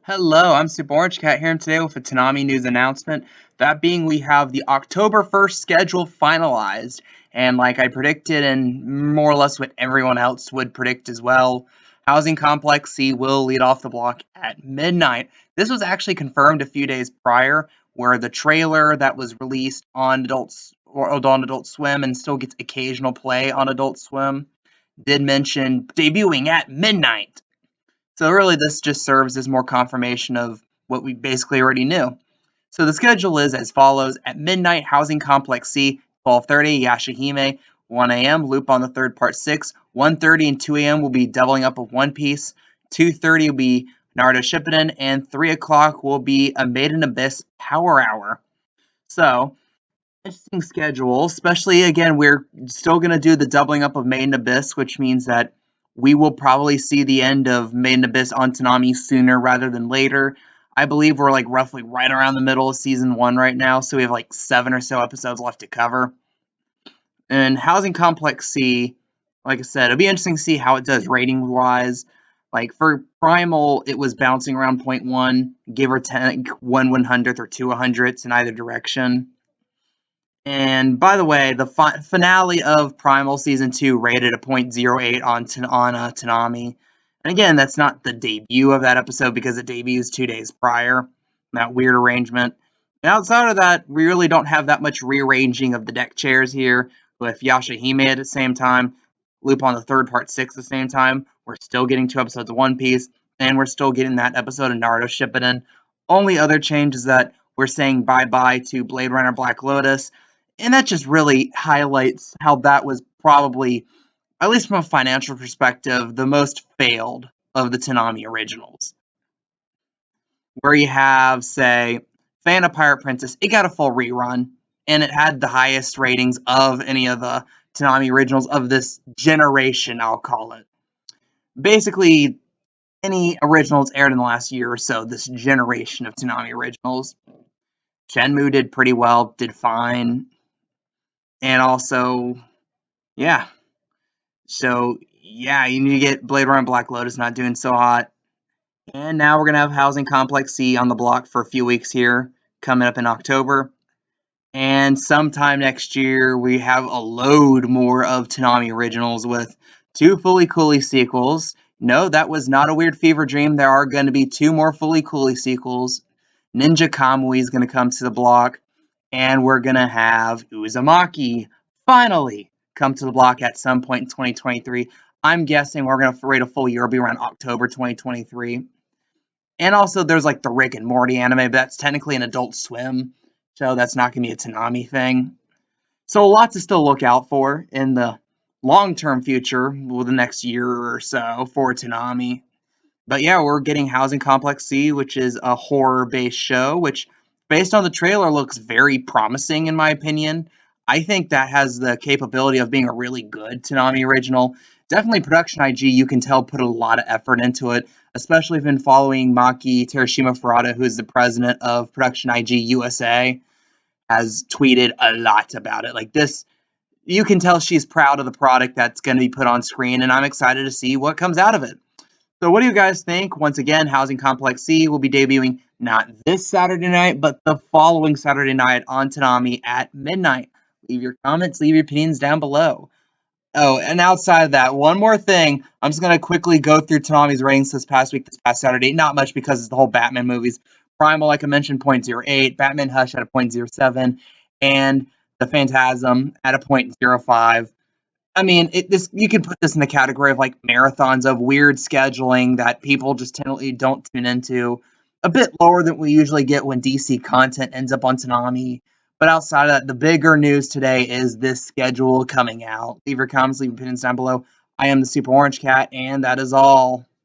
Hello, I'm Super Orange Cat here, and today with a Toonami news announcement. That being, we have the October 1st schedule finalized, and like I predicted, and more or less what everyone else would predict as well, Housing Complex C will lead off the block at midnight. This was actually confirmed a few days prior, where the trailer that was released on Adult Swim and still gets occasional play on Adult Swim did mention debuting at midnight. So really, this just serves as more confirmation of what we basically already knew. So the schedule is as follows: at midnight, Housing Complex C, 12:30, Yashahime, 1 a.m. Loop on the Third Part 6, 1:30 and 2 a.m. will be doubling up of One Piece, 2:30 will be Naruto Shippuden, and 3 o'clock will be a Made in Abyss Power Hour. So, interesting schedule, especially again, we're still going to do the doubling up of Made in Abyss, which means that we will probably see the end of Made in Abyss on Toonami sooner rather than later. I believe we're like roughly right around the middle of season 1 right now, so we have like 7 or so episodes left to cover. And Housing Complex C, like I said, it'll be interesting to see how it does rating wise. Like for Primal, it was bouncing around 0.1, give or take 1/100th or 2/100ths in either direction. And by the way, the finale of Primal Season 2 rated a .08 on Toonami. And again, that's not the debut of that episode because it debuts 2 days prior. That weird arrangement. And outside of that, we really don't have that much rearranging of the deck chairs here with Yashahime at the same time, Loop on the Third Part 6 at the same time. We're still getting 2 episodes of One Piece, and we're still getting that episode of Naruto Shippuden. Only other change is that we're saying bye-bye to Blade Runner Black Lotus, and that just really highlights how that was probably, at least from a financial perspective, the most failed of the Toonami originals. Where you have, say, Phantom Pirate Princess, it got a full rerun, and it had the highest ratings of any of the Toonami originals of this generation, I'll call it. Basically, any originals aired in the last year or so, this generation of Toonami originals. Shenmue did pretty well, did fine. And also, yeah. So, yeah, you need to get Blade Runner Black Lotus not doing so hot. And now we're going to have Housing Complex C on the block for a few weeks here, coming up in October. And sometime next year, we have a load more of Toonami originals with 2 Fully Cooley sequels. No, that was not a weird fever dream. There are going to be 2 more Fully Cooley sequels. Ninja Kamui is going to come to the block. And we're going to have Uzumaki finally come to the block at some point in 2023. I'm guessing we're going to rate a full year will be around October 2023. And also, there's like the Rick and Morty anime, but that's technically an Adult Swim, so that's not going to be a Toonami thing. So, a lot to still look out for in the long-term future, with the next year or so for Toonami. But yeah, we're getting Housing Complex C, which is a horror-based show, which, based on the trailer, looks very promising in my opinion. I think that has the capability of being a really good Toonami original. Definitely Production IG, you can tell, put a lot of effort into it, especially if you've been following Maki Terashima Ferrata, who is the president of Production IG USA, has tweeted a lot about it. Like this, you can tell she's proud of the product that's going to be put on screen, and I'm excited to see what comes out of it. So what do you guys think? Once again, Housing Complex C will be debuting not this Saturday night, but the following Saturday night on Toonami at midnight. Leave your comments, leave your opinions down below. Oh, and outside of that, one more thing. I'm just going to quickly go through Toonami's ratings this past week, this past Saturday. Not much because it's the whole Batman movies. Primal, like I mentioned, .08. Batman Hush at a .07. And The Phantasm at a .05. I mean, you can put this in the category of like marathons of weird scheduling that people just totally don't tune into. A bit lower than we usually get when DC content ends up on Toonami. But outside of that, the bigger news today is this schedule coming out. Leave your comments, leave your opinions down below. I am the Super Orange Cat, and that is all.